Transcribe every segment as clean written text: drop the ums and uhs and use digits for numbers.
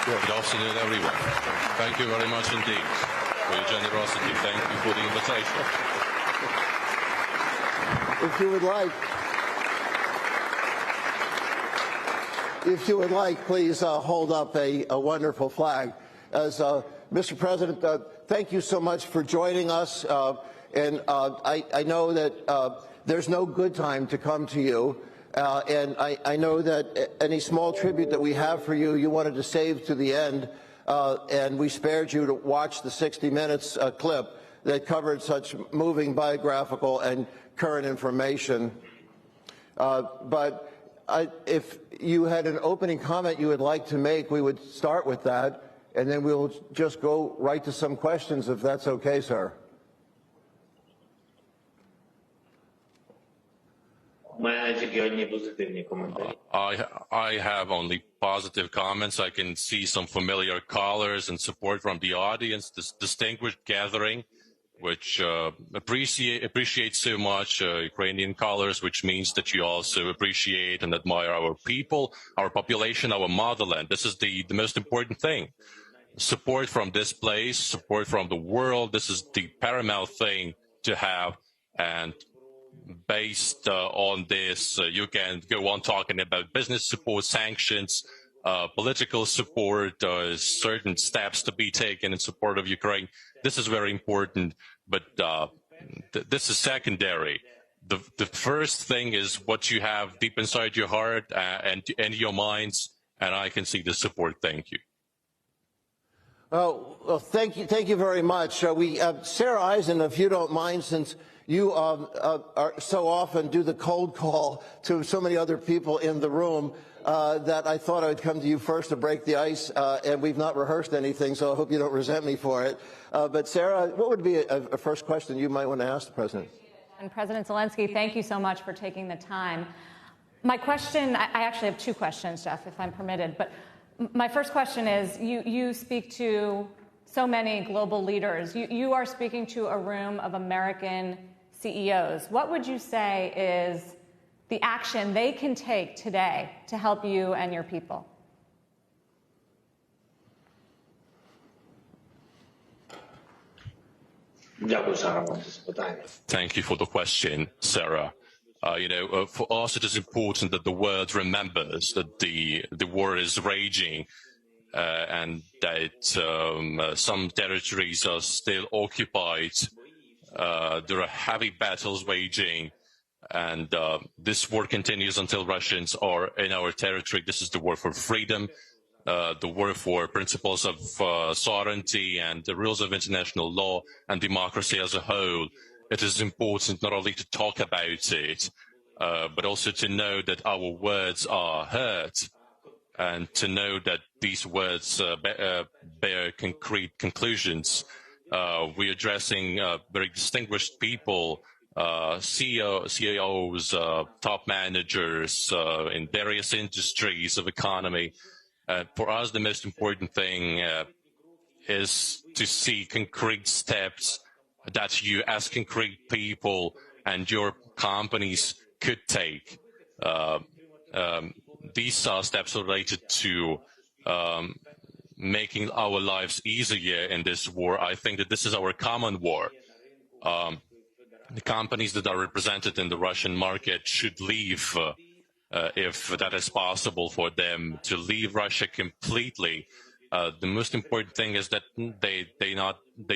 Good afternoon, everyone. Thank you very much indeed for your generosity. Thank you for the invitation. If you would like, please hold up a wonderful flag. As Mr. President, thank you so much for joining us. I know that there's no good time to come to you. And I know that any small tribute that we have for you, you wanted to save to the end, and we spared you to watch the 60 Minutes clip that covered such moving biographical and current information. If you had an opening comment you would like to make, we would start with that, and then we'll just go right to some questions, if that's okay, sir. I have only positive comments. I can see some familiar colors and support from the audience, this distinguished gathering, which appreciates so much Ukrainian colors, which means that you also appreciate and admire our people, our population, our motherland. This is the most important thing. Support from this place, support from the world, this is the paramount thing to have. And based on this, you can go on talking about business support, sanctions, political support, certain steps to be taken in support of Ukraine. This is very important, but this is secondary. The first thing is what you have deep inside your heart and your minds, and I can see the support. Thank you. Well, thank you very much. Sarah Eisen, if you don't mind, since you are so often do the cold call to so many other people in the room, that I thought I would come to you first to break the ice, and we've not rehearsed anything, so I hope you don't resent me for it. But Sarah, what would be a first question you might want to ask the President? And President Zelenskyy, thank you so much for taking the time. My question, I actually have two questions, Jeff, if I'm permitted, but my first question is, you speak to so many global leaders. You are speaking to a room of American CEOs. What would you say is the action they can take today to help you and your people? Thank you for the question, Sarah. For us, it is important that the world remembers that the war is raging and that some territories are still occupied. There are heavy battles waging, and this war continues until Russians are in our territory. This is the war for freedom, the war for principles of sovereignty and the rules of international law and democracy as a whole. It is important not only to talk about it, but also to know that our words are heard, and to know that these words bear concrete conclusions. We're addressing very distinguished people, CEOs, top managers in various industries of economy. For us, the most important thing is to see concrete steps that you as concrete people and your companies could take. These are steps related to making our lives easier in this war. I think that this is our common war. The companies that are represented in the Russian market should leave, if that is possible for them, to leave Russia completely. The most important thing is that they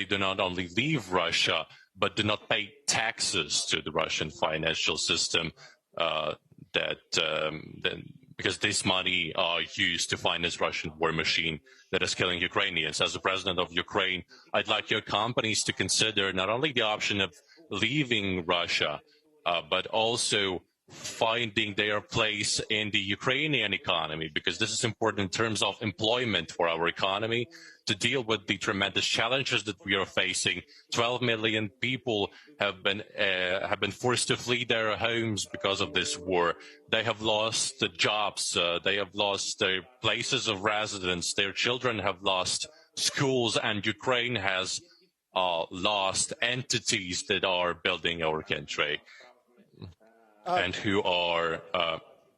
do not only leave Russia, but do not pay taxes to the Russian financial system, because this money are used to finance Russian war machine that is killing Ukrainians. As the president of Ukraine, I'd like your companies to consider not only the option of leaving Russia, but also finding their place in the Ukrainian economy, because this is important in terms of employment for our economy, to deal with the tremendous challenges that we are facing. 12 million people have been forced to flee their homes because of this war. They have lost jobs, they have lost their places of residence, their children have lost schools, and Ukraine has lost entities that are building our country and who are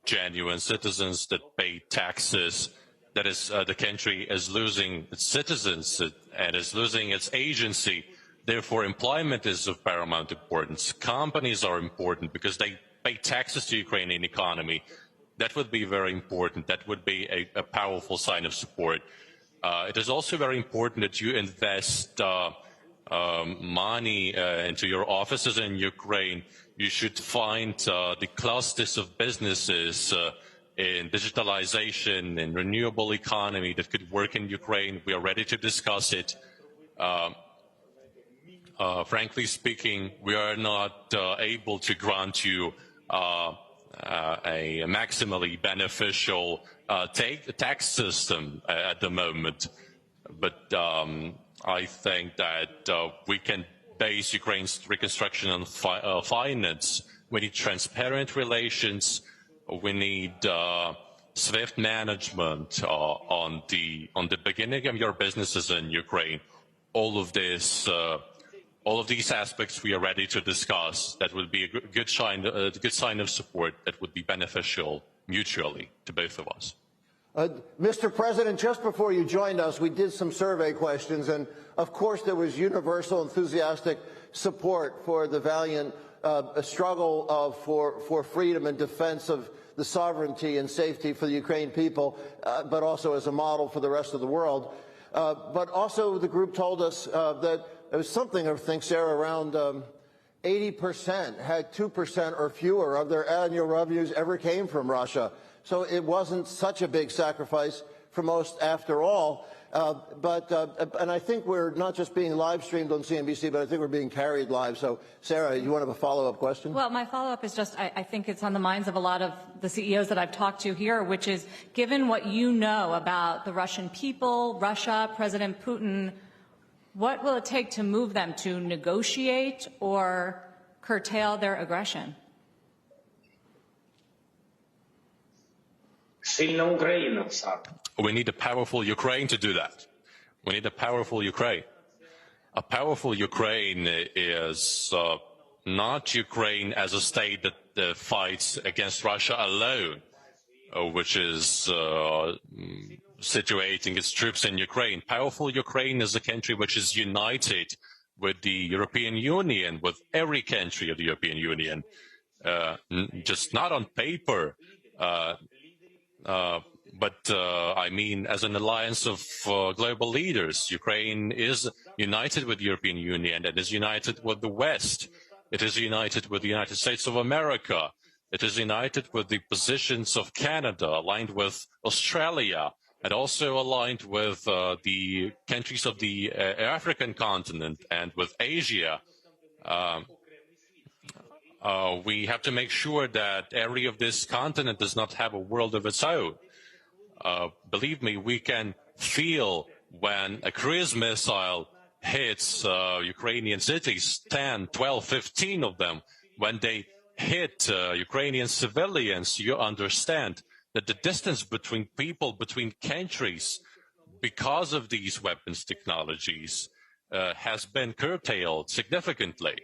genuine citizens that pay taxes that is the country is losing its citizens and is losing its agency. Therefore, employment is of paramount importance. Companies are important because they pay taxes to the Ukrainian economy. That would be very important. That would be a powerful sign of support. It is also very important that you invest money into your offices in Ukraine. You should find the clusters of businesses in digitalization, in renewable economy that could work in Ukraine. We are ready to discuss it. Frankly speaking, we are not able to grant you a maximally beneficial tax system at the moment. But I think that we can base Ukraine's reconstruction on finance. We need transparent relations. We need swift management on the beginning of your businesses in Ukraine. All of these aspects we are ready to discuss. That would be a good sign of support that would be beneficial mutually to both of us. Mr. President, just before you joined us, we did some survey questions, and of course there was universal enthusiastic support for the valiant struggle for freedom and defense of the sovereignty and safety for the Ukrainian people, but also as a model for the rest of the world. But also the group told us that it was something, I think, Sarah, around 80% had 2% or fewer of their annual revenues ever came from Russia. So it wasn't such a big sacrifice for most after all. And I think we're not just being live streamed on CNBC, but I think we're being carried live. So, Sarah, you want to have a follow-up question? Well, my follow-up is just, I think it's on the minds of a lot of the CEOs that I've talked to here, which is, given what you know about the Russian people, Russia, President Putin, what will it take to move them to negotiate or curtail their aggression? We need a powerful Ukraine to do that. We need a powerful Ukraine. A powerful Ukraine is not Ukraine as a state that fights against Russia alone, which is situating its troops in Ukraine. Powerful Ukraine is a country which is united with the European Union, with every country of the European Union, just not on paper, but I mean as an alliance of global leaders. Ukraine is united with the European Union. It is united with the West. It is united with the United States of America. It is united with the positions of Canada, aligned with Australia, and also aligned with the countries of the African continent and with Asia. We have to make sure that every of this continent does not have a world of its own. Believe me, we can feel when a cruise missile hits Ukrainian cities, 10, 12, 15 of them. When they hit Ukrainian civilians, you understand that the distance between people, between countries, because of these weapons technologies, has been curtailed significantly.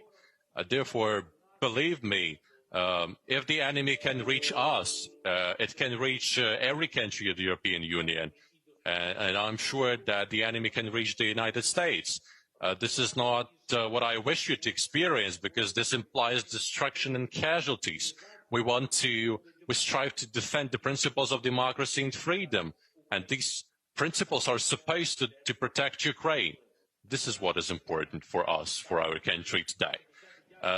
Therefore, believe me, if the enemy can reach us, it can reach every country of the European Union. And I'm sure that the enemy can reach the United States. This is not what I wish you to experience, because this implies destruction and casualties. We strive to defend the principles of democracy and freedom. And these principles are supposed to protect Ukraine. This is what is important for us, for our country today.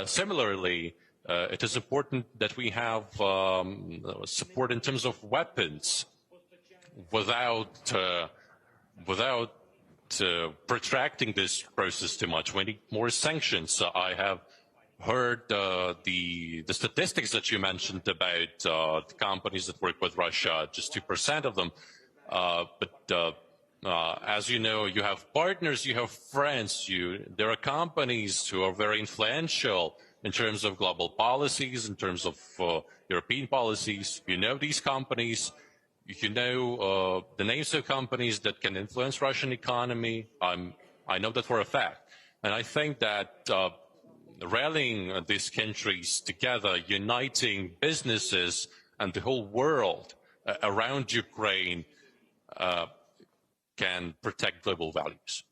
Similarly, it is important that we have support in terms of weapons without protracting this process too much. We need more sanctions. I have heard the statistics that you mentioned about the companies that work with Russia, just 2% of them. But as you know, you have partners, you have friends. There are companies who are very influential in terms of global policies, in terms of European policies. You know these companies. You know the names of companies that can influence Russian economy. I know that for a fact. And I think that rallying these countries together, uniting businesses and the whole world around Ukraine, can protect global values.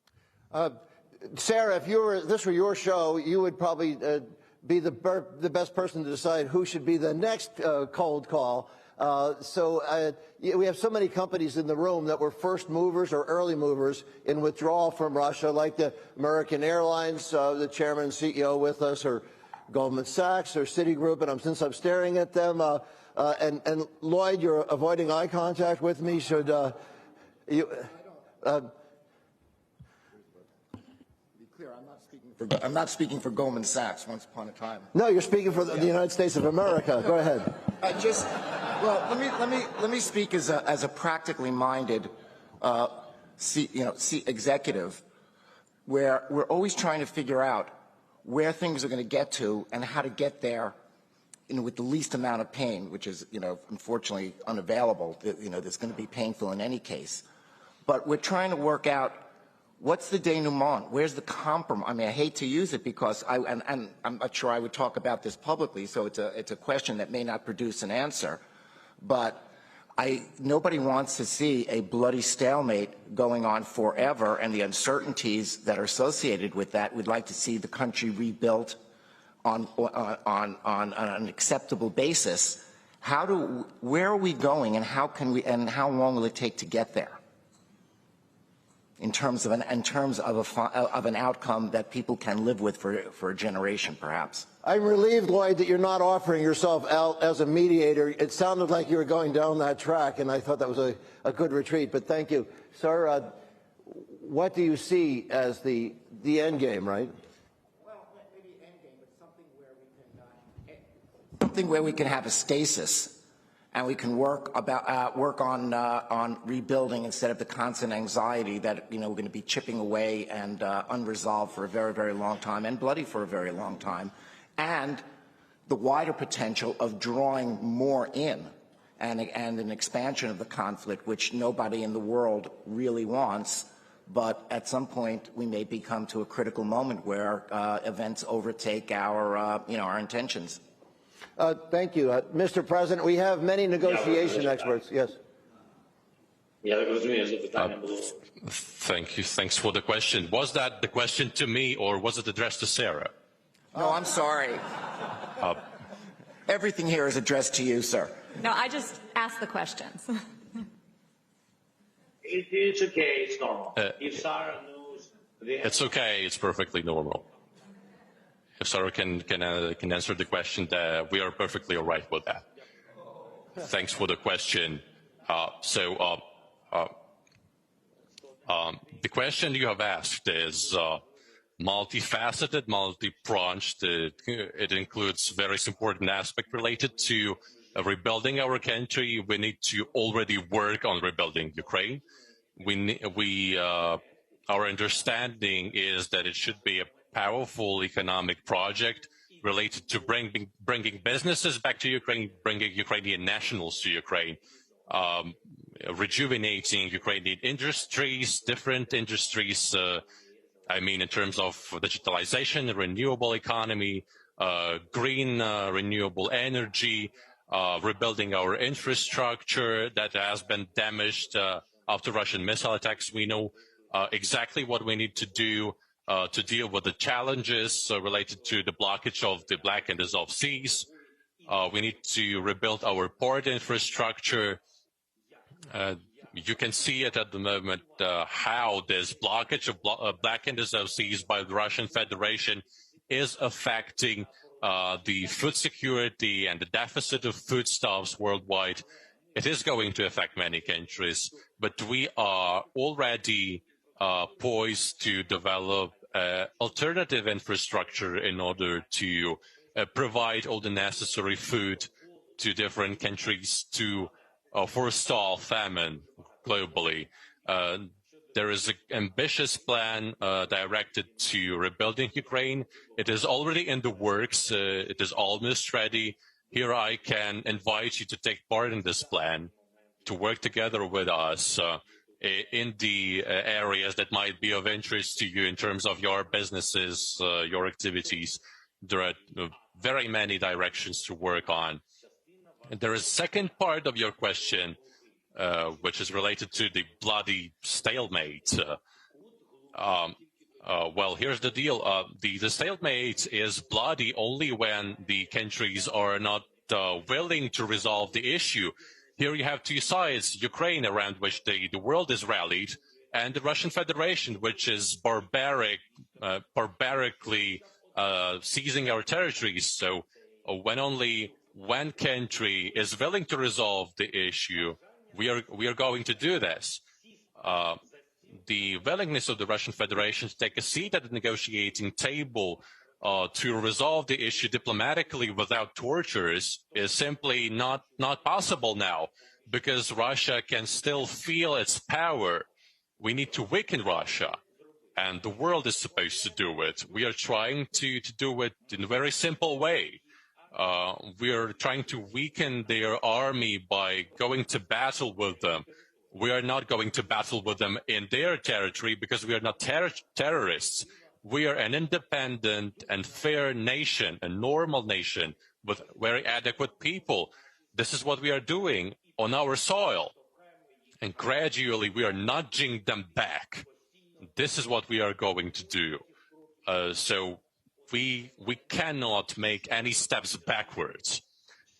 Sarah, if this were your show, you would probably be the best person to decide who should be the next cold call. We have so many companies in the room that were first movers or early movers in withdrawal from Russia, like the American Airlines, the chairman and CEO with us, or Goldman Sachs or Citigroup, and since I'm staring at them, and Lloyd, you're avoiding eye contact with me. Should you? I'm not speaking for Goldman Sachs. Once upon a time. No, you're speaking for the United States of America. Go ahead. Let me speak as a practically minded, executive, where we're always trying to figure out where things are going to get to and how to get there, with the least amount of pain, which is, unfortunately unavailable. That's going to be painful in any case. But we're trying to work out what's the denouement. Where's the compromise? I mean, I hate to use it because and I'm not sure I would talk about this publicly, so it's a question that may not produce an answer. But nobody wants to see a bloody stalemate going on forever, and the uncertainties that are associated with that. We'd like to see the country rebuilt on an acceptable basis. Where are we going, and how long will it take to get there? In terms of an outcome that people can live with for a generation, perhaps. I'm relieved, Lloyd, that you're not offering yourself out as a mediator. It sounded like you were going down that track, and I thought that was a good retreat. But thank you, sir. What do you see as the end game, right? Well, maybe end game, but something where we can have a stasis. And we can work on rebuilding instead of the constant anxiety that we're going to be chipping away and unresolved for a very, very long time, and bloody for a very long time, and the wider potential of drawing more in and an expansion of the conflict, which nobody in the world really wants. But at some point, we may come to a critical moment where events overtake our intentions. Thank you. Mr. President, we have many negotiation experts. Yes. Thank you. Thanks for the question. Was that the question to me, or was it addressed to Sarah? No, I'm sorry. Everything here is addressed to you, sir. No, I just asked the questions. It's okay. It's normal. If Sarah knows, it's okay. It's perfectly normal. If Sarah can answer the question, we are perfectly all right with that. Thanks for the question. The question you have asked is multifaceted, multi-pronged. It includes various important aspects related to rebuilding our country. We need to already work on rebuilding Ukraine. Our understanding is that it should be a powerful economic project related to bringing businesses back to Ukraine, bringing Ukrainian nationals to Ukraine, rejuvenating Ukrainian industries, different industries, in terms of digitalization, renewable economy, green renewable energy, rebuilding our infrastructure that has been damaged after Russian missile attacks. We know exactly what we need to do to deal with the challenges related to the blockage of the Black and Azov Seas. We need to rebuild our port infrastructure. You can see it at the moment, how this blockage of Black and Azov Seas by the Russian Federation is affecting the food security and the deficit of foodstuffs worldwide. It is going to affect many countries, but we are already poised to develop alternative infrastructure in order to provide all the necessary food to different countries to forestall famine globally. There is an ambitious plan directed to rebuilding Ukraine. It is already in the works. It is almost ready. Here I can invite you to take part in this plan, to work together with us in the areas that might be of interest to you in terms of your businesses, your activities. There are very many directions to work on. And there is a second part of your question which is related to the bloody stalemate. Well, here's the deal. The stalemate is bloody only when the countries are not willing to resolve the issue. Here you have two sides, Ukraine, around which the world is rallied, and the Russian Federation, which is barbarically seizing our territories. So when only one country is willing to resolve the issue, we are going to do this. The willingness of the Russian Federation to take a seat at the negotiating table to resolve the issue diplomatically without tortures is simply not possible now, because Russia can still feel its power. We need to weaken Russia, and the world is supposed to do it. We are trying to do it in a very simple way. We are trying to weaken their army by going to battle with them. We are not going to battle with them in their territory because we are not terrorists. We are an independent and fair nation, a normal nation with very adequate people. This is what we are doing on our soil. And gradually we are nudging them back. This is what we are going to do. So we cannot make any steps backwards.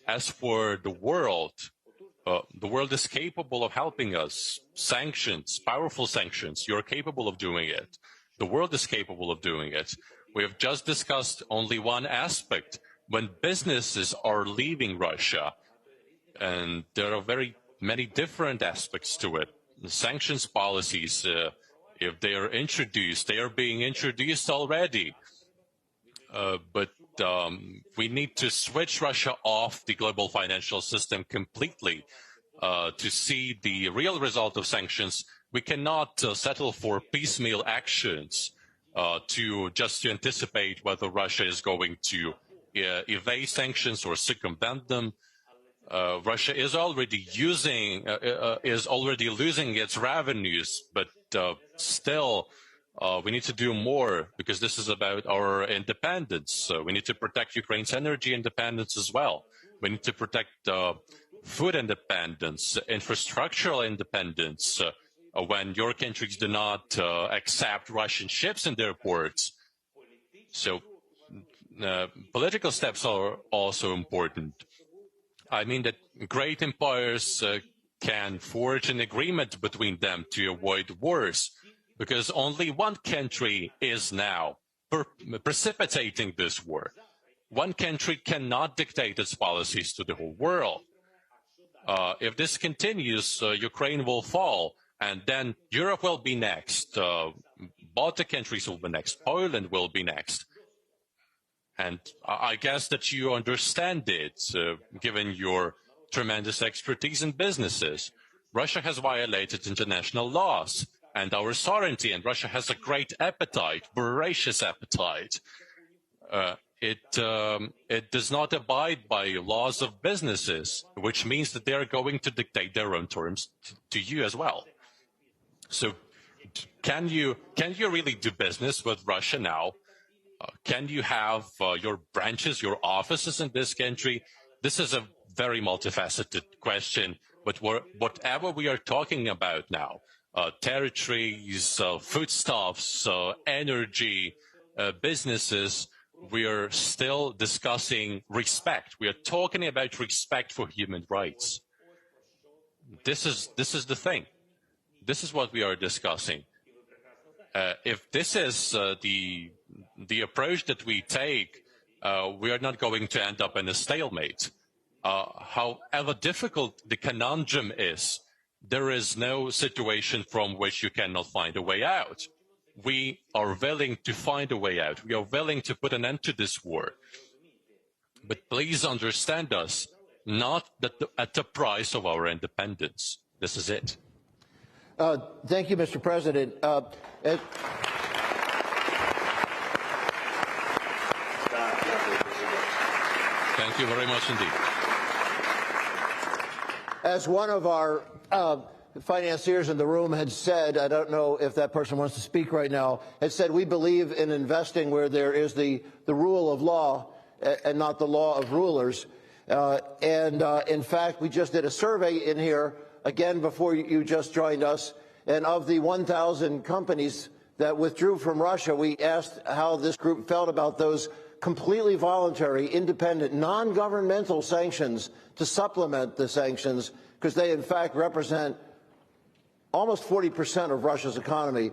As for the world is capable of helping us. Sanctions, powerful sanctions, you're capable of doing it. The world is capable of doing it. We have just discussed only one aspect. When businesses are leaving Russia, and there are very many different aspects to it. The sanctions policies, if they are introduced, they are being introduced already. But we need to switch Russia off the global financial system completely to see the real result of sanctions. We cannot settle for piecemeal actions to anticipate whether Russia is going to evade sanctions or circumvent them. Russia is already losing its revenues, but still we need to do more, because this is about our independence. We need to protect Ukraine's energy independence as well. We need to protect food independence, infrastructural independence. When your countries do not accept Russian ships in their ports. So political steps are also important. I mean that great empires can forge an agreement between them to avoid wars, because only one country is now precipitating this war. One country cannot dictate its policies to the whole world. If this continues, Ukraine will fall, and then Europe will be next. Baltic countries will be next. Poland will be next. And I guess that you understand it, given your tremendous expertise in businesses. Russia has violated international laws and our sovereignty, and Russia has a great appetite, voracious appetite. It does not abide by laws of businesses, which means that they are going to dictate their own terms to you as well. So can you really do business with Russia now? Can you have your branches, your offices in this country? This is a very multifaceted question, but whatever we are talking about now, territories, foodstuffs, energy, businesses, we are still discussing respect. We are talking about respect for human rights. This is the thing. This is what we are discussing. If this is the approach that we take, we are not going to end up in a stalemate. However difficult the conundrum is, there is no situation from which you cannot find a way out. We are willing to find a way out. We are willing to put an end to this war. But please understand us, not at the price of our independence. This is it. Thank you, Mr. President. Thank you very much indeed. As one of our financiers in the room had said, I don't know if that person wants to speak right now, had said we believe in investing where there is the rule of law and not the law of rulers. In fact, we just did a survey in here again before you just joined us. And of the 1,000 companies that withdrew from Russia, we asked how this group felt about those completely voluntary, independent, non-governmental sanctions to supplement the sanctions, because they, in fact, represent almost 40% of Russia's economy.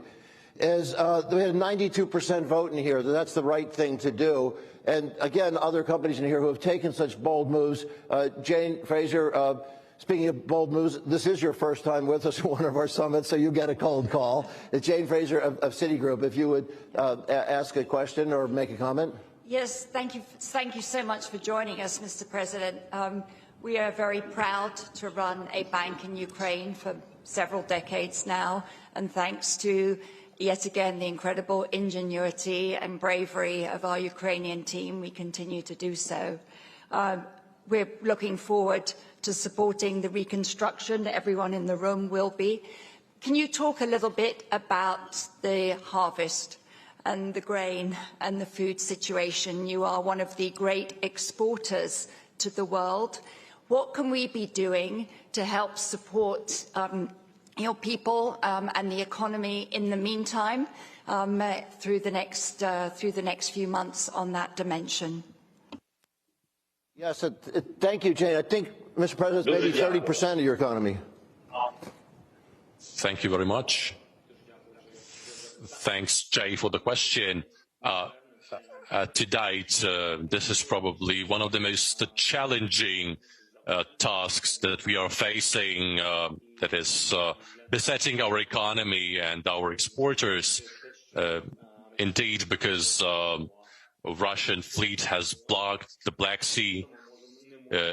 We had a 92% vote in here that that's the right thing to do. And again, other companies in here who have taken such bold moves. Jane Fraser, speaking of bold moves, this is your first time with us at one of our summits, so you get a cold call. Jane Fraser of Citigroup, if you would ask a question or make a comment. Yes, thank you so much for joining us, Mr. President. We are very proud to run a bank in Ukraine for several decades now, and thanks to, yet again, the incredible ingenuity and bravery of our Ukrainian team, we continue to do so. We're looking forward to supporting the reconstruction. Everyone in the room will be. Can you talk a little bit about the harvest and the grain and the food situation? You are one of the great exporters to the world. What can we be doing to help support your people and the economy in the meantime through the next few months on that dimension? Yes, thank you, Jane. I think, Mr. President, maybe 30% of your economy. Thank you very much. Thanks, Jay, for the question. To date, this is probably one of the most challenging tasks that we are facing, that is besetting our economy and our exporters. Indeed, because Russian fleet has blocked the Black Sea.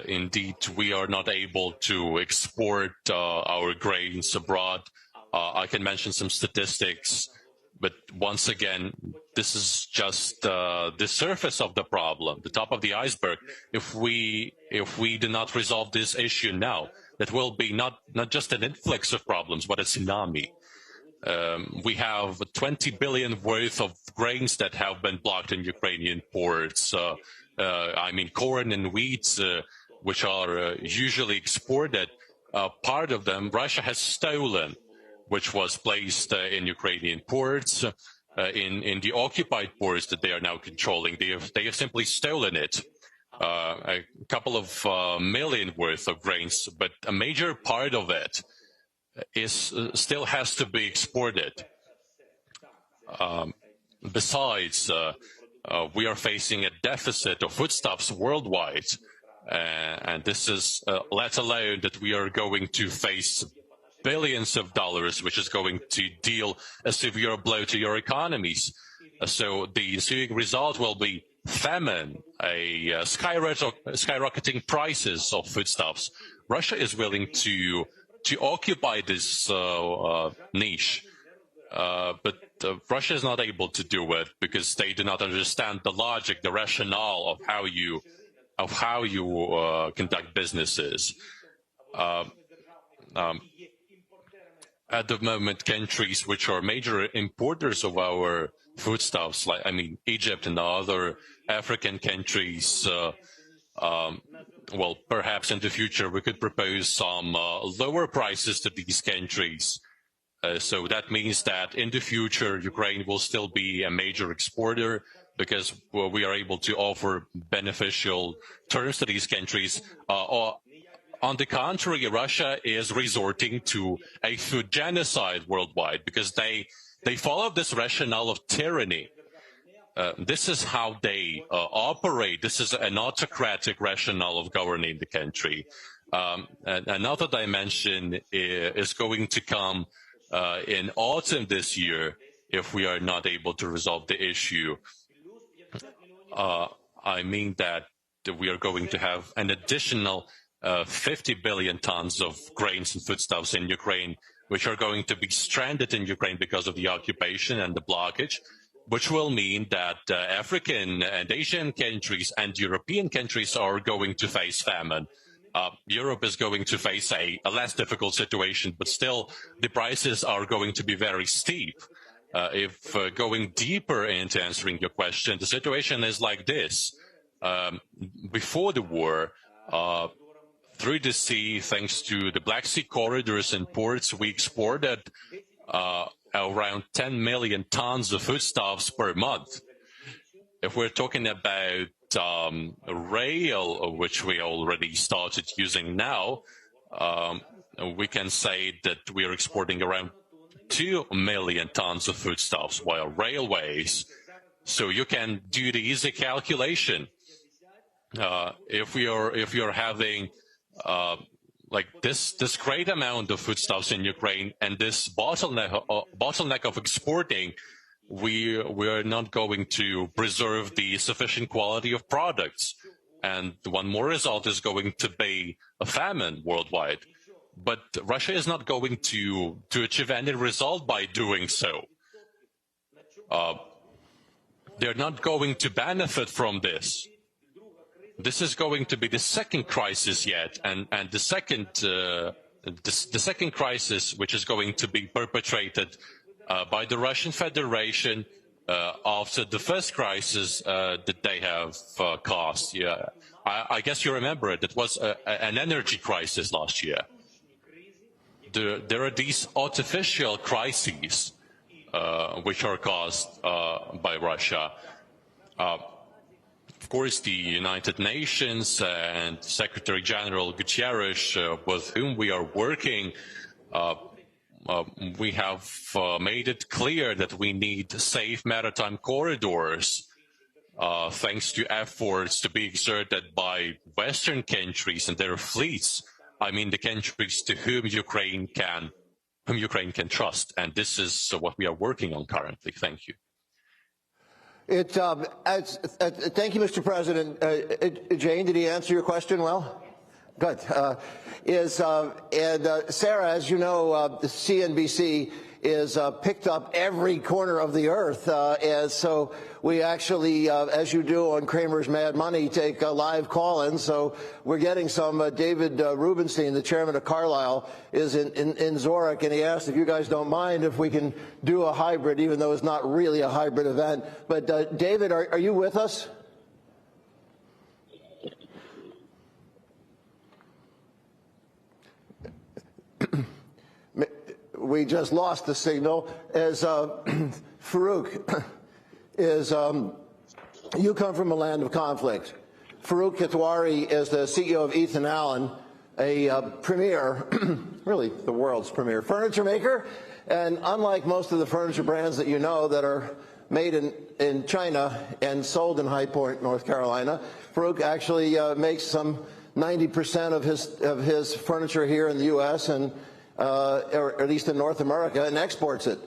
Indeed, we are not able to export our grains abroad. I can mention some statistics. But once again, this is just the surface of the problem, the top of the iceberg. If we do not resolve this issue now, that will be not just an influx of problems, but a tsunami. We have 20 billion worth of grains that have been blocked in Ukrainian ports. I mean, corn and wheat, which are usually exported. Part of them Russia has stolen, which was placed in Ukrainian ports, in the occupied ports that they are now controlling. They have simply stolen it. A couple of million worth of grains, but a major part of it still has to be exported. Besides, we are facing a deficit of foodstuffs worldwide, and this is let alone that we are going to face billions of dollars, which is going to deal a severe blow to your economies. So the ensuing result will be famine, skyrocketing prices of foodstuffs. Russia is willing to occupy this niche, but Russia is not able to do it because they do not understand the logic, the rationale of how you conduct businesses. At the moment, countries which are major importers of our foodstuffs, like Egypt and other African countries, well, perhaps in the future we could propose some lower prices to these countries. So that means that in the future, Ukraine will still be a major exporter because we are able to offer beneficial terms to these countries. On the contrary, Russia is resorting to a food genocide worldwide because they follow this rationale of tyranny. This is how they operate. This is an autocratic rationale of governing the country. Another dimension is going to come in autumn this year if we are not able to resolve the issue. I mean that we are going to have an additional 50 billion tons of grains and foodstuffs in Ukraine, which are going to be stranded in Ukraine because of the occupation and the blockage, which will mean that African and Asian countries and European countries are going to face famine. Europe is going to face a less difficult situation, but still the prices are going to be very steep. If going deeper into answering your question, the situation is like this. Before the war, through the sea, thanks to the Black Sea corridors and ports, we exported around 10 million tons of foodstuffs per month. If we're talking about rail, which we already started using now, we can say that we are exporting around 2 million tons of foodstuffs via railways. So you can do the easy calculation. If you're having like this great amount of foodstuffs in Ukraine and this bottleneck of exporting, we're not going to preserve the sufficient quality of products, and one more result is going to be a famine worldwide. But Russia is not going to achieve any result by doing so. They're not going to benefit from this. This is going to be the second crisis yet, and the second crisis which is going to be perpetrated by the Russian Federation after the first crisis that they have caused. Yeah, I guess you remember it. It was an energy crisis last year. There are these artificial crises which are caused by Russia. Of course, the United Nations and Secretary General Guterres, with whom we are working, we have made it clear that we need safe maritime corridors, thanks to efforts to be exerted by Western countries and their fleets. I mean, the countries to whom Ukraine can trust, and this is what we are working on currently. Thank you. Thank you, Mr. President. Jane, did he answer your question well? Good. Sarah, as you know, the CNBC is picked up every corner of the earth, and so we actually, as you do on Kramer's Mad Money, take live call-ins. So we're getting some. David Rubenstein, the chairman of Carlyle, is in Zurich, and he asked if you guys don't mind if we can do a hybrid, even though it's not really a hybrid event. But David, are you with us? We just lost the signal. As Farouk is, you come from a land of conflict. Farouk Katwari is the CEO of Ethan Allen, a premier, really the world's premier furniture maker. And unlike most of the furniture brands that you know that are made in China and sold in High Point, North Carolina, Farouk actually makes some 90% of his furniture here in the U.S. and or at least in North America, and exports it.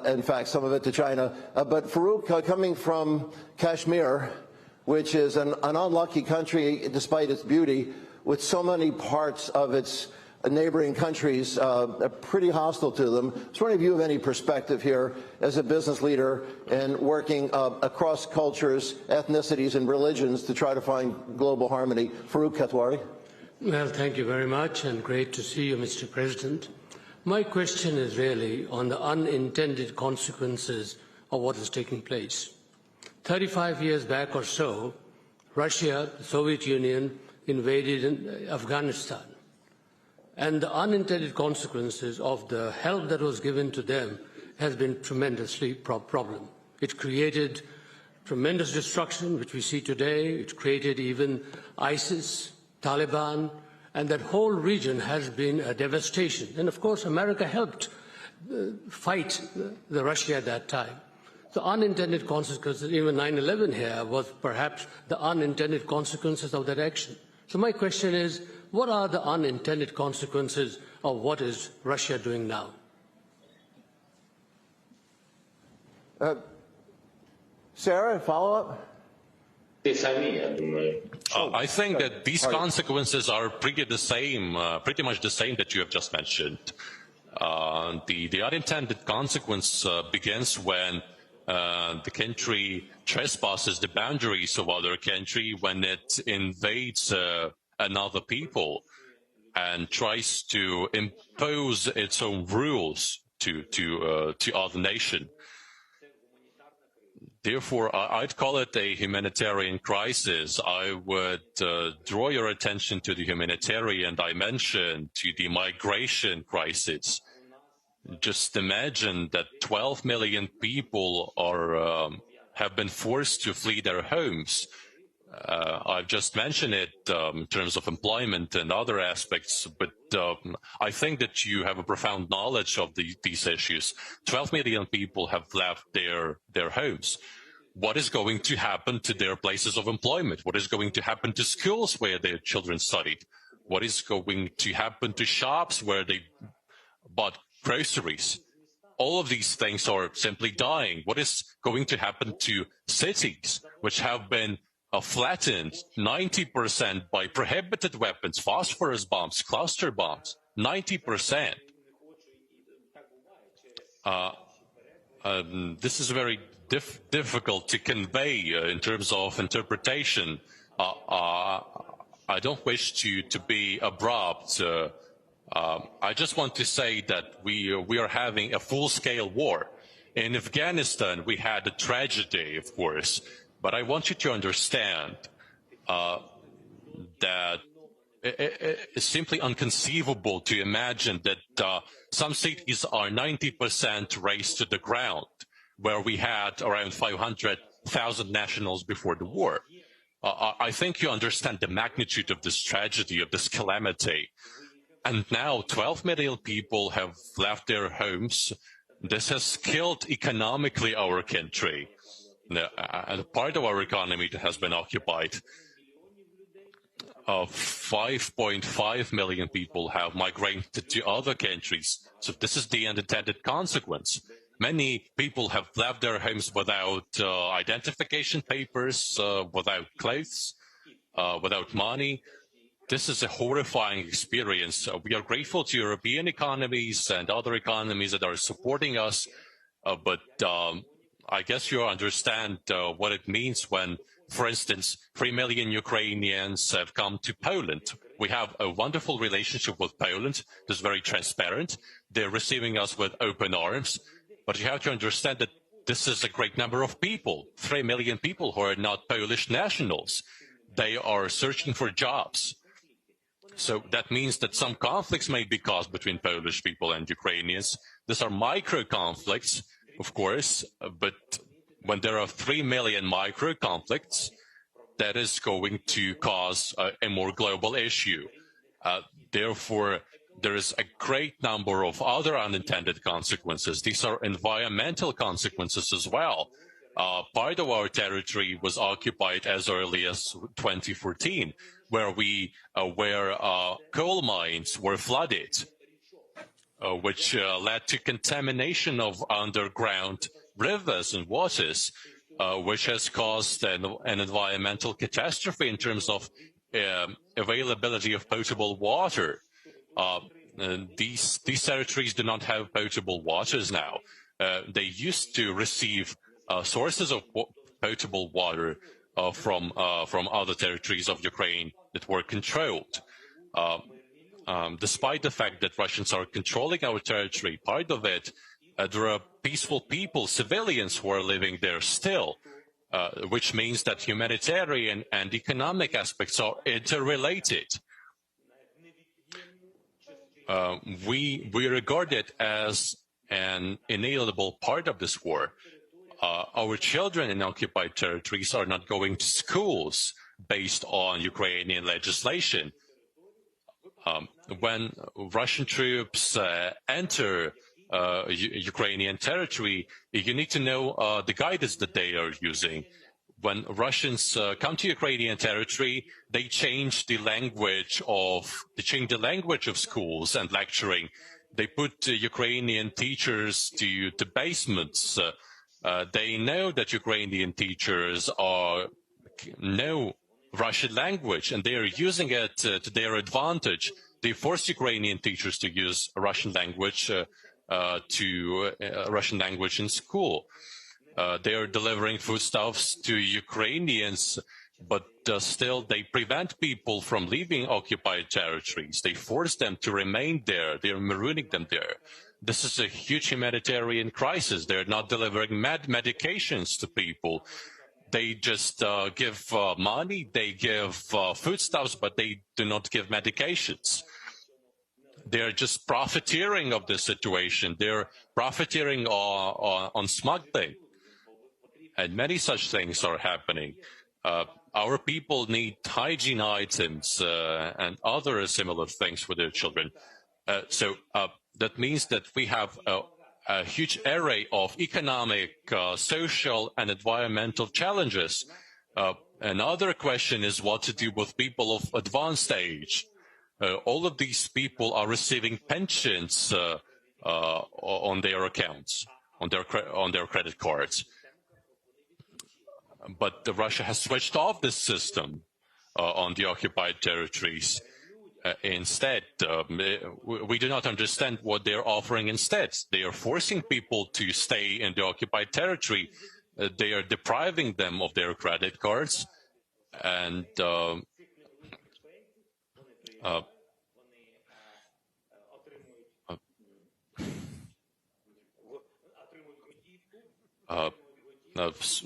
In fact, some of it to China. But Farouk, coming from Kashmir, which is an unlucky country despite its beauty, with so many parts of its neighboring countries pretty hostile to them. I was wondering if you have any perspective here as a business leader and working across cultures, ethnicities, and religions to try to find global harmony. Farouk Katwari. Well, thank you very much, and great to see you, Mr. President. My question is really on the unintended consequences of what is taking place. 35 years back or so, Russia, the Soviet Union, invaded Afghanistan. And the unintended consequences of the help that was given to them has been tremendously problem. It created tremendous destruction, which we see today. It created even ISIS, Taliban, and that whole region has been a devastation. And of course, America helped fight the Russia at that time. The unintended consequences, even 9/11 here, was perhaps the unintended consequences of that action. So my question is, what are the unintended consequences of what is Russia doing now? Sarah, follow-up? I think that these consequences are pretty much the same that you have just mentioned. The unintended consequence begins when the country trespasses the boundaries of other country, when it invades another people and tries to impose its own rules to other nation. Therefore, I'd call it a humanitarian crisis. I would draw your attention to the humanitarian dimension, to the migration crisis. Just imagine that 12 million people have been forced to flee their homes. I've just mentioned it in terms of employment and other aspects, but I think that you have a profound knowledge of these issues. 12 million people have left their homes. What is going to happen to their places of employment? What is going to happen to schools where their children studied? What is going to happen to shops where they bought groceries? All of these things are simply dying. What is going to happen to cities which have been flattened 90% by prohibited weapons, phosphorus bombs, cluster bombs, 90%. This is very difficult to convey in terms of interpretation. I don't wish to be abrupt. I just want to say that we are having a full-scale war. In Afghanistan, we had a tragedy, of course, but I want you to understand that it's simply inconceivable to imagine that some cities are 90% razed to the ground, where we had around 500,000 nationals before the war. I think you understand the magnitude of this tragedy, of this calamity. And now 12 million people have left their homes. This has killed economically our country. Part of our economy that has been occupied. 5.5 million people have migrated to other countries. So this is the unintended consequence. Many people have left their homes without identification papers, without clothes, without money. This is a horrifying experience. We are grateful to European economies and other economies that are supporting us, but I guess you understand what it means when, for instance, 3 million Ukrainians have come to Poland. We have a wonderful relationship with Poland. It's very transparent. They're receiving us with open arms. But you have to understand that this is a great number of people, 3 million people who are not Polish nationals. They are searching for jobs. So that means that some conflicts may be caused between Polish people and Ukrainians. These are micro conflicts, of course, but when there are 3 million micro conflicts, that is going to cause a more global issue. Therefore, there is a great number of other unintended consequences. These are environmental consequences as well. Part of our territory was occupied as early as 2014, where coal mines were flooded, which led to contamination of underground rivers and waters, which has caused an environmental catastrophe in terms of availability of potable water. These territories do not have potable waters now. They used to receive sources of potable water from other territories of Ukraine that were controlled. Despite the fact that Russians are controlling our territory, part of it, there are peaceful people, civilians who are living there still, which means that humanitarian and economic aspects are interrelated. We regard it as an inalienable part of this war. Our children in occupied territories are not going to schools based on Ukrainian legislation. When Russian troops enter Ukrainian territory, you need to know the guidance that they are using. When Russians come to Ukrainian territory, they change the language of schools and lecturing. They put Ukrainian teachers to basements. They know that Ukrainian teachers know Russian language, and they are using it to their advantage. They force Ukrainian teachers to use Russian language in school. They are delivering foodstuffs to Ukrainians but still they prevent people from leaving occupied territories. They force them to remain there. They're marooning them there. This is a huge humanitarian crisis. They're not delivering medications to people. They just give money, they give foodstuffs, but they do not give medications. They're just profiteering of the situation. They're profiteering on smuggling. And many such things are happening. Our people need hygiene items and other similar things for their children. So that means that we have a huge array of economic, social, and environmental challenges. Another question is what to do with people of advanced age. All of these people are receiving pensions on their accounts, on their credit cards. But Russia has switched off this system on the occupied territories. Instead, we do not understand what they're offering instead. They are forcing people to stay in the occupied territory. They are depriving them of their credit cards, and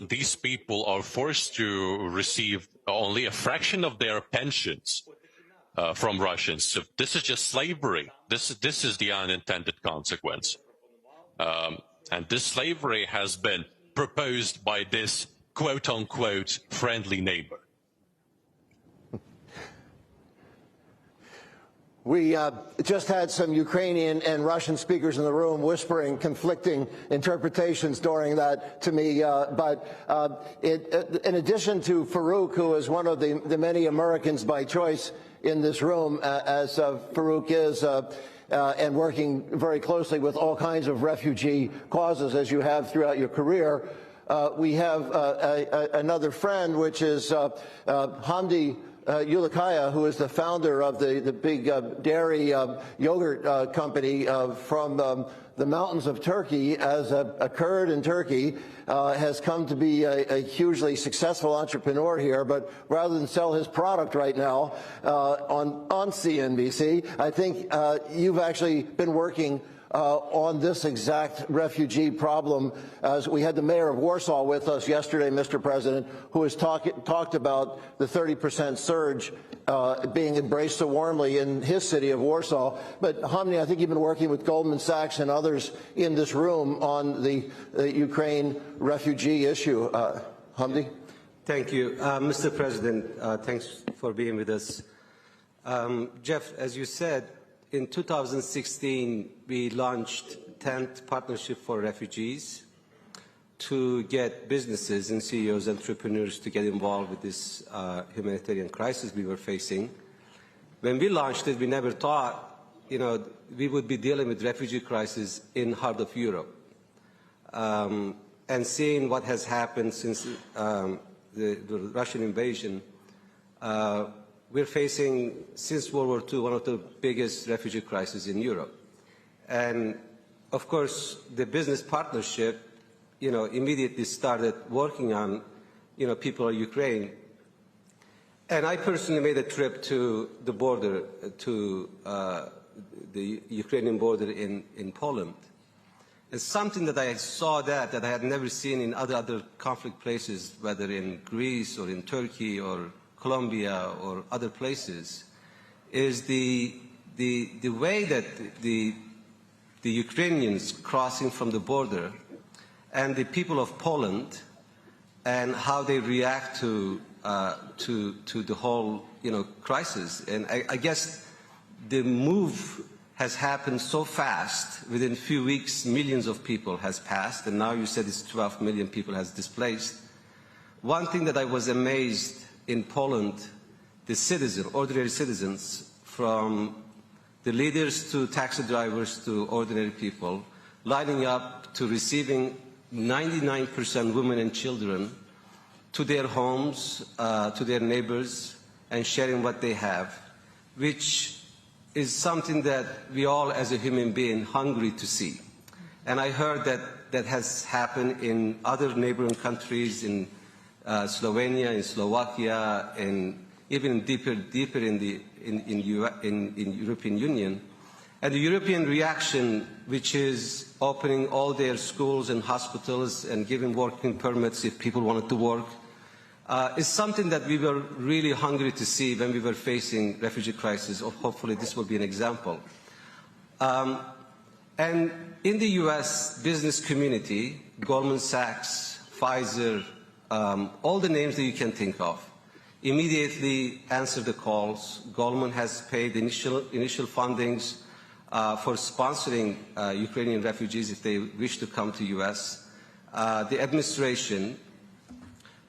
these people are forced to receive only a fraction of their pensions from Russians. So this is just slavery. This is the unintended consequence. And this slavery has been proposed by this quote-unquote friendly neighbor. We just had some Ukrainian and Russian speakers in the room whispering conflicting interpretations during that to me. In addition to Farouk, who is one of the many Americans by choice in this room, as Farouk is, and working very closely with all kinds of refugee causes, as you have throughout your career, we have another friend, which is Hamdi Yulikaya, who is the founder of the big dairy yogurt company from the mountains of Turkey. As a Kurd in Turkey, has come to be a hugely successful entrepreneur here, but rather than sell his product right now on CNBC, I think you've actually been working on this exact refugee problem. As we had the mayor of Warsaw with us yesterday, Mr. President, who has talked about the 30% surge being embraced so warmly in his city of Warsaw. But Hamdi, I think you've been working with Goldman Sachs and others in this room on the Ukraine refugee issue. Hamdi? Thank you. Mr. President, thanks for being with us. Jeff, as you said, in 2016, we launched 10th Partnership for Refugees to get businesses and CEOs, entrepreneurs to get involved with this humanitarian crisis we were facing. When we launched it, we never thought, we would be dealing with refugee crisis in heart of Europe. And seeing what has happened since the Russian invasion, we're facing, since World War II, one of the biggest refugee crises in Europe. And, of course, the business partnership, immediately started working on, people of Ukraine. And I personally made a trip to the border, to the Ukrainian border in Poland. It's something that I saw that I had never seen in other conflict places, whether in Greece or in Turkey or Colombia or other places, is the way that the Ukrainians crossing from the border and the people of Poland and how they react to the whole crisis. And I guess the move has happened so fast. Within a few weeks, millions of people has passed, and now you said it's 12 million people has displaced. One thing that I was amazed in Poland, the citizens, ordinary citizens, from the leaders to taxi drivers to ordinary people, lining up to receiving 99% women and children to their homes, to their neighbors, and sharing what they have, which is something that we all as a human being hungry to see. And I heard that has happened in other neighboring countries, in Slovenia, in Slovakia, and even deeper in the European Union. And the European reaction, which is opening all their schools and hospitals and giving working permits if people wanted to work, is something that we were really hungry to see when we were facing refugee crisis. Hopefully this will be an example. And in the US business community, Goldman Sachs, Pfizer, all the names that you can think of, immediately answered the calls. Goldman has paid initial fundings for sponsoring Ukrainian refugees if they wish to come to US. The administration.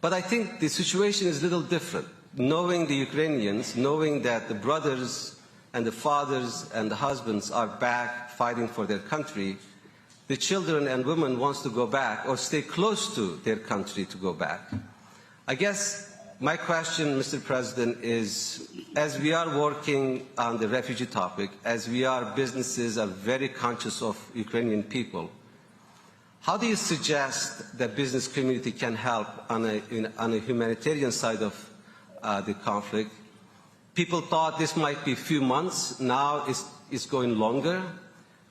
But I think the situation is a little different. Knowing the Ukrainians, knowing that the brothers and the fathers and the husbands are back fighting for their country, the children and women want to go back or stay close to their country to go back. I guess my question, Mr. President, is as we are working on the refugee topic, as businesses are very conscious of Ukrainian people, how do you suggest the business community can help on a humanitarian side of the conflict? People thought this might be a few months. Now it's going longer.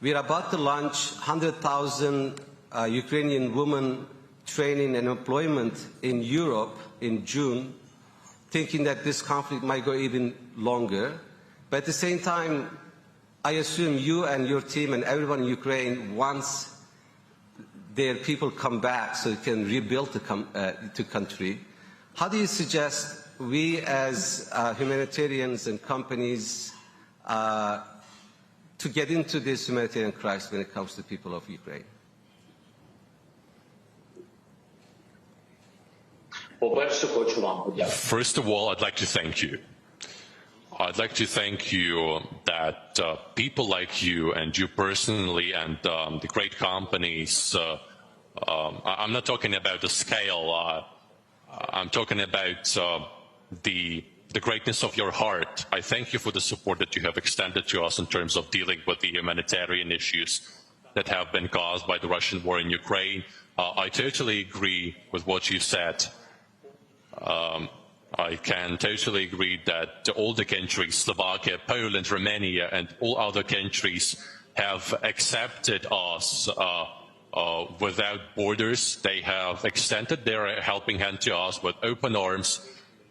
We're about to launch 100,000 Ukrainian women training and employment in Europe in June, thinking that this conflict might go even longer. But at the same time, I assume you and your team and everyone in Ukraine wants their people come back so they can rebuild the country. How do you suggest we as humanitarians and companies to get into this humanitarian crisis when it comes to the people of Ukraine? First of all, I'd like to thank you. I'd like to thank you that people like you and you personally and the great companies, I'm not talking about the scale, I'm talking about the greatness of your heart. I thank you for the support that you have extended to us in terms of dealing with the humanitarian issues that have been caused by the Russian war in Ukraine. I totally agree with what you said. I can totally agree that all the countries, Slovakia, Poland, Romania, and all other countries have accepted us without borders. They have extended their helping hand to us with open arms.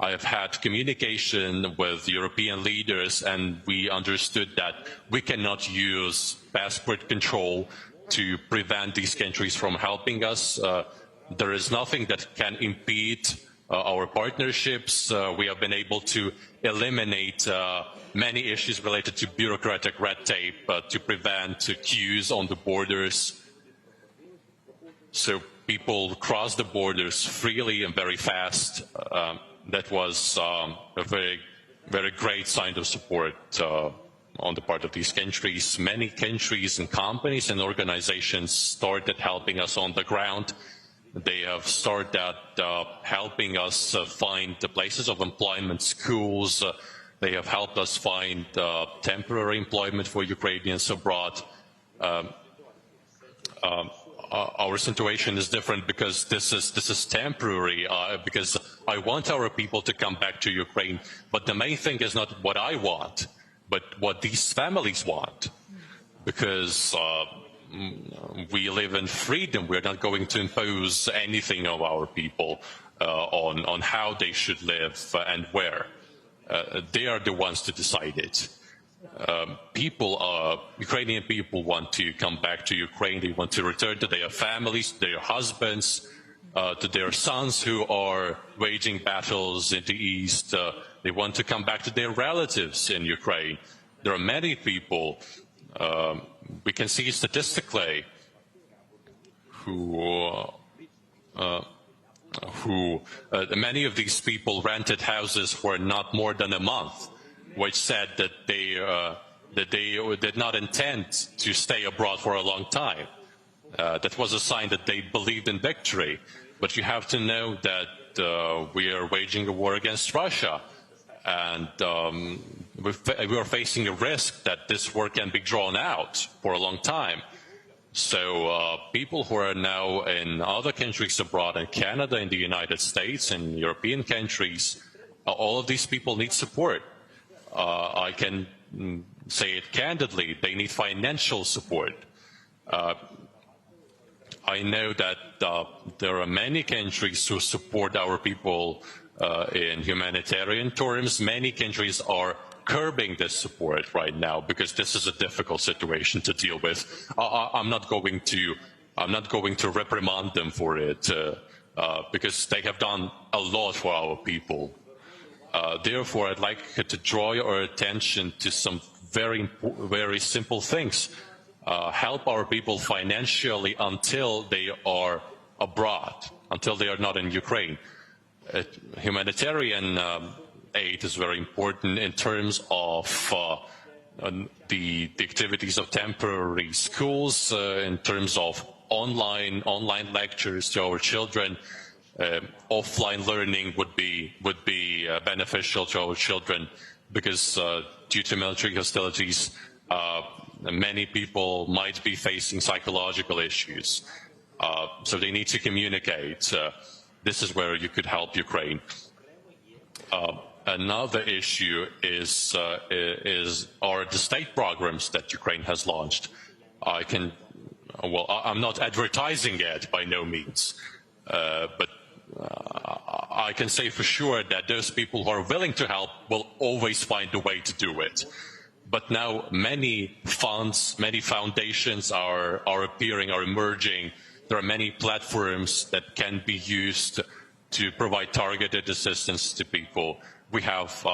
I have had communication with European leaders, and we understood that we cannot use passport control to prevent these countries from helping us. There is nothing that can impede our partnerships. We have been able to eliminate many issues related to bureaucratic red tape to prevent queues on the borders. So people cross the borders freely and very fast. That was a very, very great sign of support on the part of these countries. Many countries and companies and organizations started helping us on the ground. They have started helping us find the places of employment, schools. They have helped us find temporary employment for Ukrainians abroad. Our situation is different because this is temporary, because I want our people to come back to Ukraine. But the main thing is not what I want, but what these families want. Because we live in freedom. We're not going to impose anything of our people on how they should live and where. They are the ones to decide it. Ukrainian people want to come back to Ukraine. They want to return to their families, their husbands, to their sons who are waging battles in the east. They want to come back to their relatives in Ukraine. There are many people, we can see statistically, many of these people rented houses for not more than a month, which said that they did not intend to stay abroad for a long time. That was a sign that they believed in victory. But you have to know that we are waging a war against Russia, and we are facing a risk that this war can be drawn out for a long time. So people who are now in other countries abroad, in Canada, in the United States, in European countries, all of these people need support. I can say it candidly, they need financial support. I know that there are many countries who support our people in humanitarian terms. Many countries are curbing this support right now because this is a difficult situation to deal with. I'm not going to reprimand them for it because they have done a lot for our people. Therefore, I'd like to draw your attention to some very simple things. Help our people financially until they are abroad, until they are not in Ukraine. Humanitarian aid is very important in terms of the activities of temporary schools, in terms of online lectures to our children. Offline learning would be beneficial to our children because due to military hostilities, many people might be facing psychological issues. So they need to communicate. This is where you could help Ukraine. Another issue is are the state programs that Ukraine has launched. I'm not advertising it by no means, but I can say for sure that those people who are willing to help will always find a way to do it. But now many funds, many foundations are appearing, are emerging. There are many platforms that can be used to provide targeted assistance to people. We have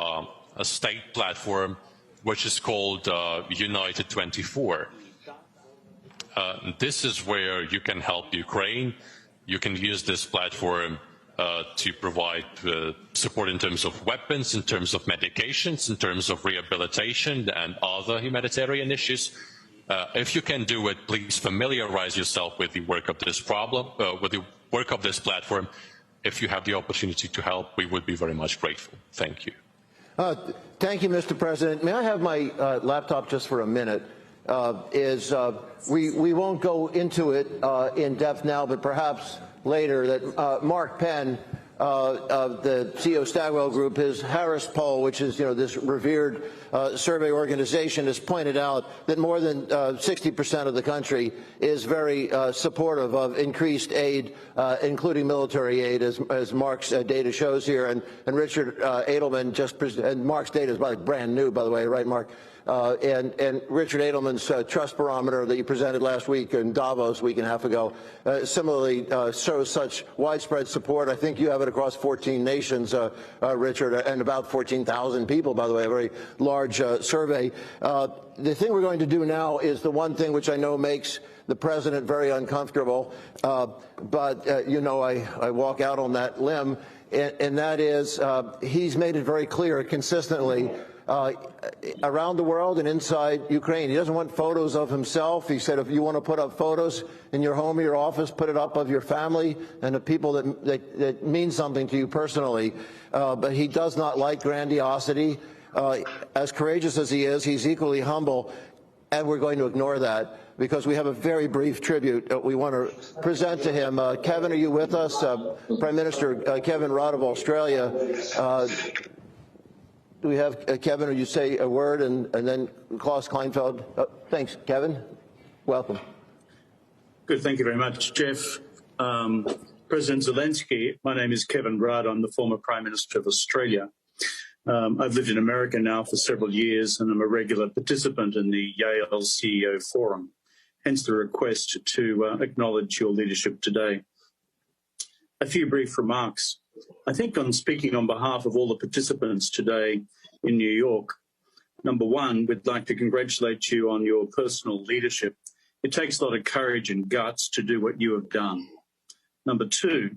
a state platform which is called United 24. This is where you can help Ukraine. You can use this platform to provide support in terms of weapons, in terms of medications, in terms of rehabilitation and other humanitarian issues. If you can do it, please familiarize yourself with the work of this with the work of this platform. If you have the opportunity to help, we would be very much grateful. Thank you. Thank you, Mr. President. May I have my laptop just for a minute? We won't go into it in depth now, but perhaps later that Mark Penn, the CEO of Stagwell Group, his Harris poll, which is this revered survey organization, has pointed out that more than 60% of the country is very supportive of increased aid, including military aid, as Mark's data shows here. And Richard Edelman and Mark's data is brand new, by the way, right, Mark? And Richard Edelman's trust barometer that you presented last week in Davos a week and a half ago similarly shows such widespread support. I think you have it across 14 nations, Richard, and about 14,000 people, by the way, a very large survey. The thing we're going to do now is the one thing which I know makes the president very uncomfortable, but I walk out on that limb, and that is he's made it very clear consistently around the world and inside Ukraine. He doesn't want photos of himself. He said if you want to put up photos in your home or your office, put it up of your family and the people that mean something to you personally. But he does not like grandiosity. As courageous as he is, he's equally humble, and we're going to ignore that because we have a very brief tribute that we want to present to him. Kevin, are you with us? Prime Minister Kevin Rudd of Australia. Do we have Kevin, or you say a word, and then Klaus Kleinfeld? Thanks, Kevin. Welcome. Good, thank you very much, Jeff. President Zelenskyy, my name is Kevin Rudd. I'm the former Prime Minister of Australia. I've lived in America now for several years, and I'm a regular participant in the Yale CEO Forum, hence the request to acknowledge your leadership today. A few brief remarks. I think I'm speaking on behalf of all the participants today in New York. Number one, we'd like to congratulate you on your personal leadership. It takes a lot of courage and guts to do what you have done. Number two,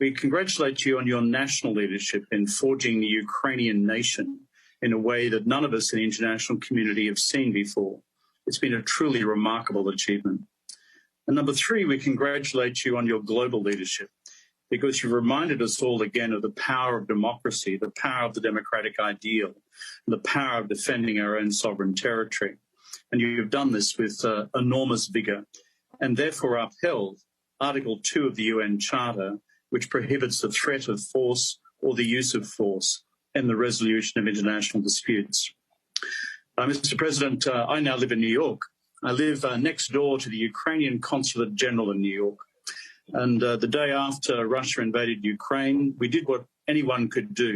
we congratulate you on your national leadership in forging the Ukrainian nation in a way that none of us in the international community have seen before. It's been a truly remarkable achievement. And number three, we congratulate you on your global leadership, because you've reminded us all again of the power of democracy, the power of the democratic ideal, and the power of defending our own sovereign territory. And you've done this with enormous vigor and therefore upheld Article 2 of the UN Charter, which prohibits the threat of force or the use of force in the resolution of international disputes. Mr. President, I now live in New York. I live next door to the Ukrainian Consulate General in New York. And the day after Russia invaded Ukraine, we did what anyone could do.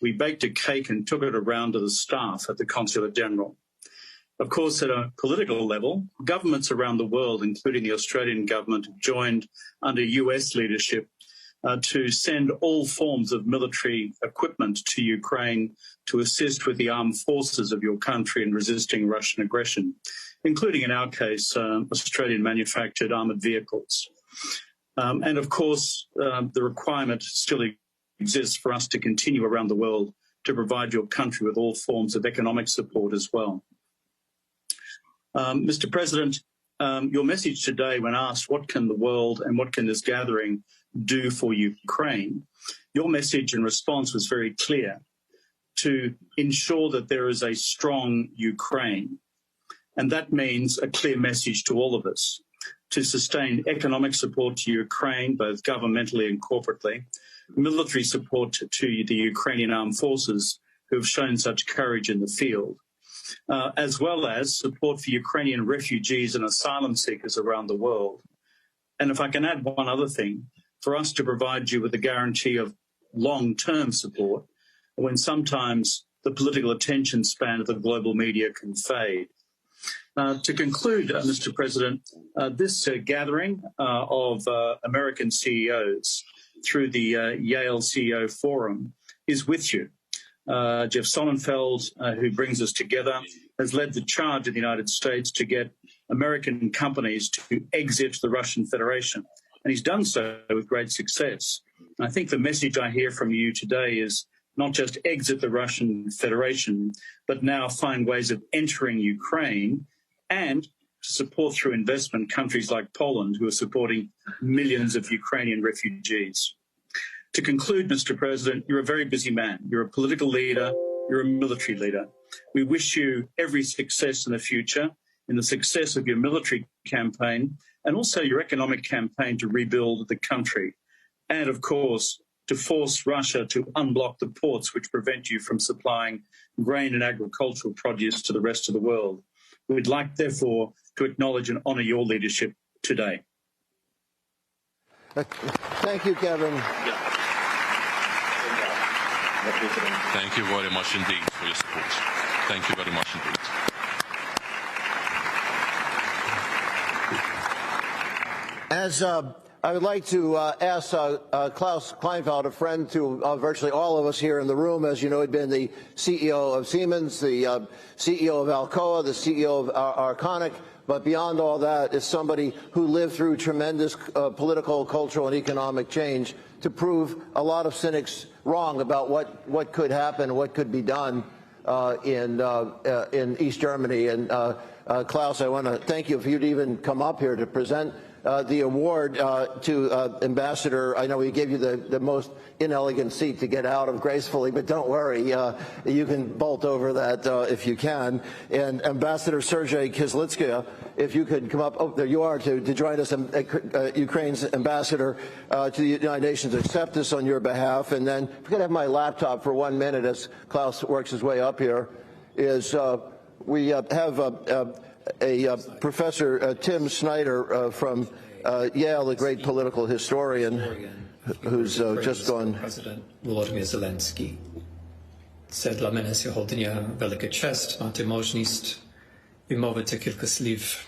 We baked a cake and took it around to the staff at the Consulate General. Of course, at a political level, governments around the world, including the Australian government, have joined under US leadership to send all forms of military equipment to Ukraine to assist with the armed forces of your country in resisting Russian aggression, including, in our case, Australian-manufactured armoured vehicles. And, of course, the requirement still exists for us to continue around the world to provide your country with all forms of economic support as well. Mr. President, your message today when asked what can the world and what can this gathering do for Ukraine, your message and response was very clear: to ensure that there is a strong Ukraine. And that means a clear message to all of us to sustain economic support to Ukraine, both governmentally and corporately, military support to the Ukrainian armed forces who have shown such courage in the field, as well as support for Ukrainian refugees and asylum seekers around the world. And if I can add one other thing, for us to provide you with a guarantee of long-term support when sometimes the political attention span of the global media can fade. To conclude, Mr. President, this gathering of American CEOs through the Yale CEO Forum is with you. Jeff Sonnenfeld, who brings us together, has led the charge in the United States to get American companies to exit the Russian Federation. And he's done so with great success. And I think the message I hear from you today is not just exit the Russian Federation, but now find ways of entering Ukraine and to support through investment countries like Poland, who are supporting millions of Ukrainian refugees. To conclude, Mr. President, you're a very busy man. You're a political leader. You're a military leader. We wish you every success in the future, in the success of your military campaign, and also your economic campaign to rebuild the country. And, of course, to force Russia to unblock the ports which prevent you from supplying grain and agricultural produce to the rest of the world. We'd like, therefore, to acknowledge and honour your leadership today. Thank you, Kevin. Thank you very much indeed for your support. Thank you very much indeed. As I would like to ask Klaus Kleinfeld, a friend to virtually all of us here in the room. As you know, he'd been the CEO of Siemens, the CEO of Alcoa, the CEO of Arconic, but beyond all that is somebody who lived through tremendous political, cultural, and economic change to prove a lot of cynics wrong about what could happen, what could be done in East Germany. And Klaus, I want to thank you for you to even come up here to present the award to Ambassador. I know we gave you the most inelegant seat to get out of gracefully, but don't worry, you can bolt over that if you can. And Ambassador Sergei Kyslytsky, if you could come up, oh, there you are, to join us, Ukraine's ambassador to the United Nations, accept this on your behalf. And then, if I could have my laptop for 1 minute as Klaus works his way up here, is we have Professor Tim Snyder from Yale, a great political historian, who's just gone. President Volodymyr Zelenskyy. Це для мене сьогодні велика честь мати можливість вимовити кілька слів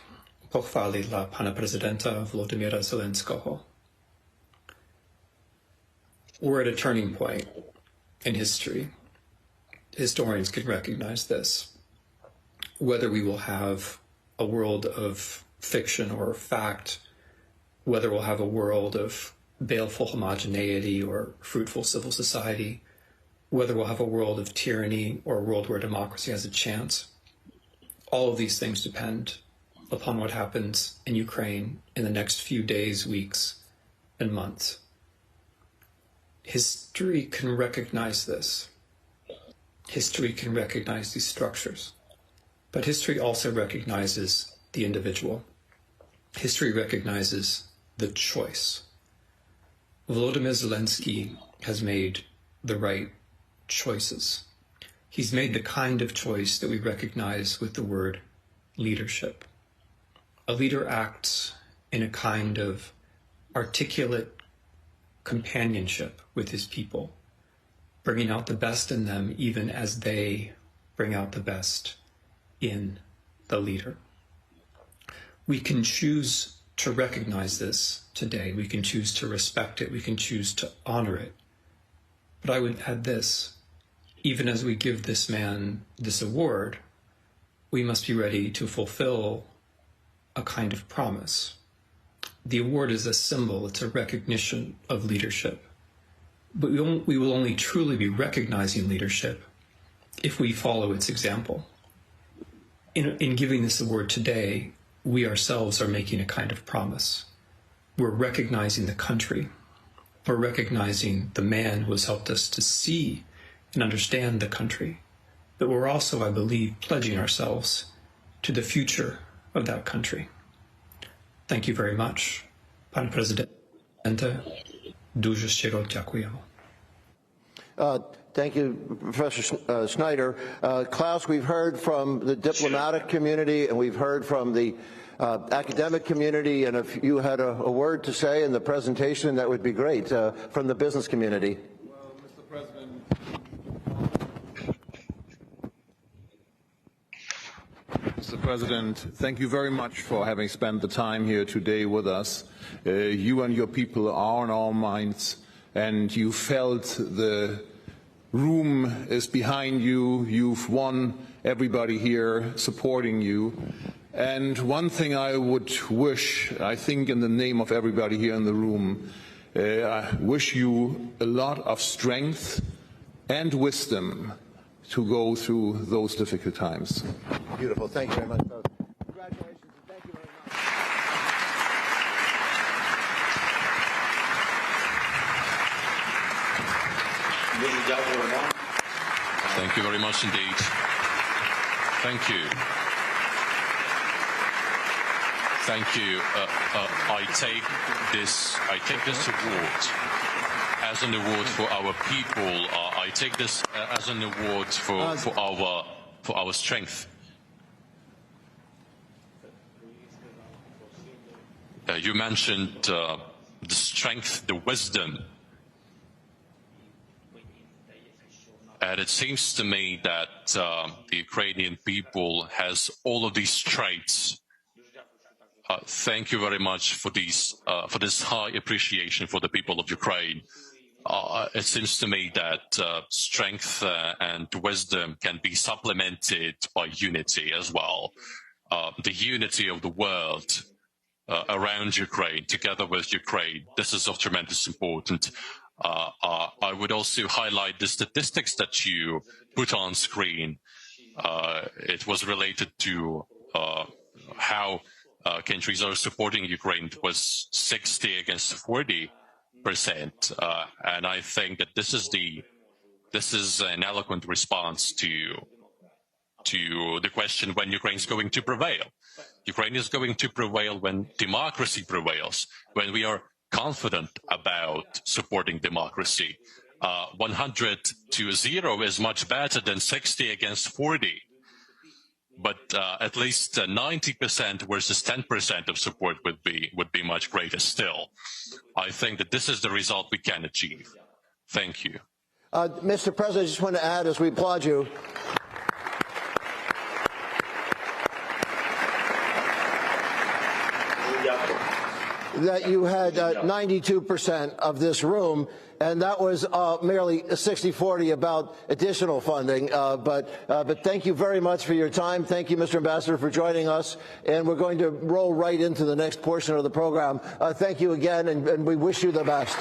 похвали для пана президента Володимира Зеленського. We're at a turning point in history. Historians can recognize this. Whether we will have a world of fiction or fact, whether we'll have a world of baleful homogeneity or fruitful civil society, whether we'll have a world of tyranny or a world where democracy has a chance, all of these things depend upon what happens in Ukraine in the next few days, weeks, and months. History can recognize this. History can recognize these structures. But history also recognizes the individual. history recognizes the choice. Volodymyr Zelenskyy has made the right choices. He's made the kind of choice that we recognize with the word leadership. A leader acts in a kind of articulate companionship with his people, bringing out the best in them even as they bring out the best in the leader. We can choose to recognize this today. We can choose to respect it. We can choose to honor it. But I would add this: even as we give this man this award, we must be ready to fulfill a kind of promise. The award is a symbol, it's a recognition of leadership. But we will only truly be recognizing leadership if we follow its example. In giving this award today, we ourselves are making a kind of promise. We're recognizing the country. We're recognizing the man who has helped us to see and understand the country. But we're also, I believe, pledging ourselves to the future of that country. Thank you very much. Pan Prezydente, дуже щиро дякуємо. Thank you, Professor Snyder. Klaus, we've heard from the diplomatic community and we've heard from the academic community, and if you had a word to say in the presentation, that would be great, from the business community. Well, Mr. President, Mr. President, thank you very much for having spent the time here today with us. You and your people are on our minds, and you felt the room is behind you. You've won everybody here supporting you. And one thing I would wish, I think in the name of everybody here in the room, I wish you a lot of strength and wisdom to go through those difficult times. Beautiful. Thank you very much. Congratulations and thank you very much. Thank you very much indeed. Thank you. Thank you. I take this award as an award for our people. I take this as an award for our strength. You mentioned the strength, the wisdom. And it seems to me that the Ukrainian people has all of these traits. Thank you very much for this high appreciation for the people of Ukraine. It seems to me that strength and wisdom can be supplemented by unity as well. The unity of the world around Ukraine, together with Ukraine, this is of tremendous importance. I would also highlight the statistics that you put on screen. It was related to how countries are supporting Ukraine. It was 60 against 40%, and I think that this is an eloquent response to the question when Ukraine is going to prevail. Ukraine is going to prevail when democracy prevails, when we are confident about supporting democracy. 100-0 is much better than 60 against 40. But at least 90% versus 10% of support would be much greater still. I think that this is the result we can achieve. Thank you. Mr. President, I just want to add, as we applaud you, that you had 92% of this room, and that was merely 60-40 about additional funding. But thank you very much for your time. Thank you, Mr. Ambassador, for joining us. And we're going to roll right into the next portion of the program. Thank you again, and we wish you the best.